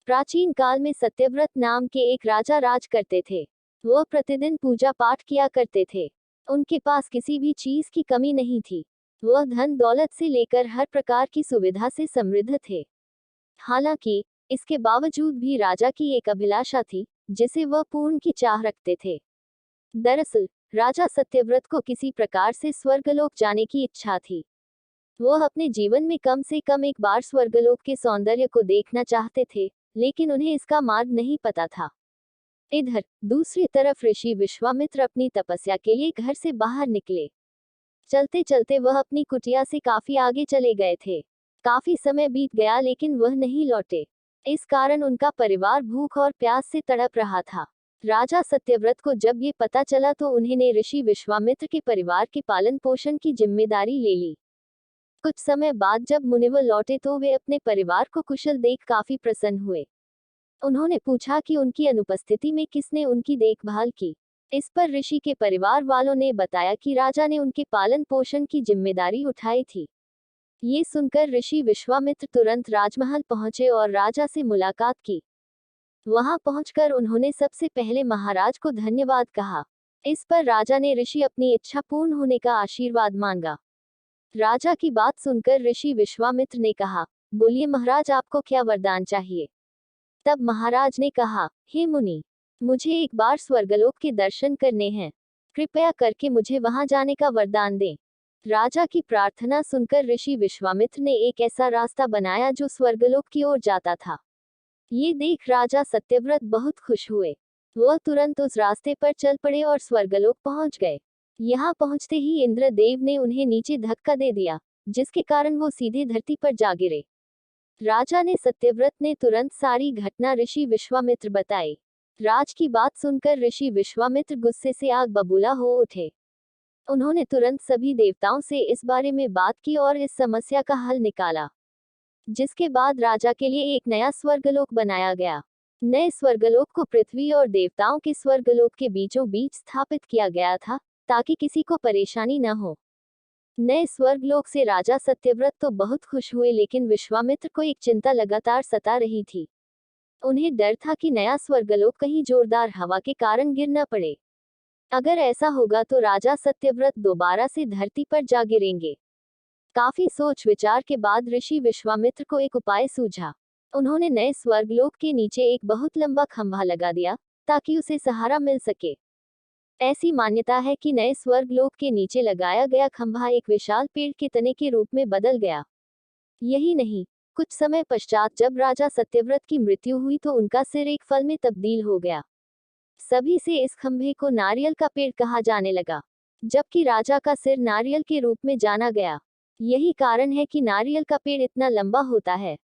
प्राचीन काल में सत्यव्रत नाम के एक राजा राज करते थे। वह प्रतिदिन पूजा पाठ किया करते थे। उनके पास किसी भी चीज की कमी नहीं थी। वह धन दौलत से लेकर हर प्रकार की सुविधा से समृद्ध थे। हालांकि इसके बावजूद भी राजा की एक अभिलाषा थी, जिसे वह पूर्ण की चाह रखते थे। दरअसल राजा सत्यव्रत को किसी प्रकार से स्वर्गलोक जाने की इच्छा थी। वह अपने जीवन में कम से कम एक बार स्वर्गलोक के सौंदर्य को देखना चाहते थे, लेकिन उन्हें इसका मार्ग नहीं पता था। इधर दूसरी तरफ ऋषि विश्वामित्र अपनी तपस्या के लिए घर से बाहर निकले। चलते चलते वह अपनी कुटिया से काफी आगे चले गए थे। काफी समय बीत गया लेकिन वह नहीं लौटे। इस कारण उनका परिवार भूख और प्यास से तड़प रहा था। राजा सत्यव्रत को जब ये पता चला तो उन्होंने ऋषि विश्वामित्र के परिवार के पालन पोषण की जिम्मेदारी ले ली। कुछ समय बाद जब मुनिवर लौटे तो वे अपने परिवार को कुशल देख काफी प्रसन्न हुए। उन्होंने पूछा कि उनकी अनुपस्थिति में किसने उनकी देखभाल की। इस पर ऋषि के परिवार वालों ने बताया कि राजा ने उनके पालन पोषण की जिम्मेदारी उठाई थी। ये सुनकर ऋषि विश्वामित्र तुरंत राजमहल पहुंचे और राजा से मुलाकात की। वहां पहुंचकर उन्होंने सबसे पहले महाराज को धन्यवाद कहा। इस पर राजा ने ऋषि अपनी इच्छा पूर्ण होने का आशीर्वाद मांगा। राजा की बात सुनकर ऋषि विश्वामित्र ने कहा, बोलिए महाराज, आपको क्या वरदान चाहिए। तब महाराज ने कहा, हे मुनि, मुझे एक बार स्वर्गलोक के दर्शन करने हैं। कृपया करके मुझे वहां जाने का वरदान दें। राजा की प्रार्थना सुनकर ऋषि विश्वामित्र ने एक ऐसा रास्ता बनाया जो स्वर्गलोक की ओर जाता था। ये देख राजा सत्यव्रत बहुत खुश हुए। वह तुरंत उस रास्ते पर चल पड़े और स्वर्गलोक पहुंच गए। यहाँ पहुंचते ही इंद्रदेव ने उन्हें नीचे धक्का दे दिया, जिसके कारण वो सीधे धरती पर जा गिरे। राजा ने सत्यव्रत ने तुरंत सारी घटना ऋषि विश्वामित्र बताई। राज की बात सुनकर ऋषि विश्वामित्र गुस्से से आग बबूला हो उठे। उन्होंने तुरंत सभी देवताओं से इस बारे में बात की और इस समस्या का हल निकाला, जिसके बाद राजा के लिए एक नया स्वर्गलोक बनाया गया। नए स्वर्गलोक को पृथ्वी और देवताओं के स्वर्गलोक के बीचों बीच स्थापित किया गया था, ताकि किसी को परेशानी न हो। नए स्वर्गलोक से राजा सत्यव्रत तो बहुत खुश हुए, लेकिन विश्वामित्र को एक चिंता लगातार सता रही थी। उन्हें डर था कि नया स्वर्गलोक कहीं जोरदार हवा के कारण गिर न पड़े। अगर ऐसा होगा तो राजा सत्यव्रत दोबारा से धरती पर जा गिरेंगे। काफी सोच विचार के बाद ऋषि विश्वामित्र को एक उपाय सूझा। उन्होंने नए स्वर्गलोक के नीचे एक बहुत लंबा खंभा लगा दिया, ताकि उसे सहारा मिल सके। ऐसी मान्यता है कि नए स्वर्गलोक के नीचे लगाया गया खंभा एक विशाल पेड़ के तने के रूप में बदल गया। यही नहीं, कुछ समय पश्चात जब राजा सत्यव्रत की मृत्यु हुई तो उनका सिर एक फल में तब्दील हो गया। सभी से इस खंभे को नारियल का पेड़ कहा जाने लगा, जबकि राजा का सिर नारियल के रूप में जाना गया। यही कारण है कि नारियल का पेड़ इतना लंबा होता है।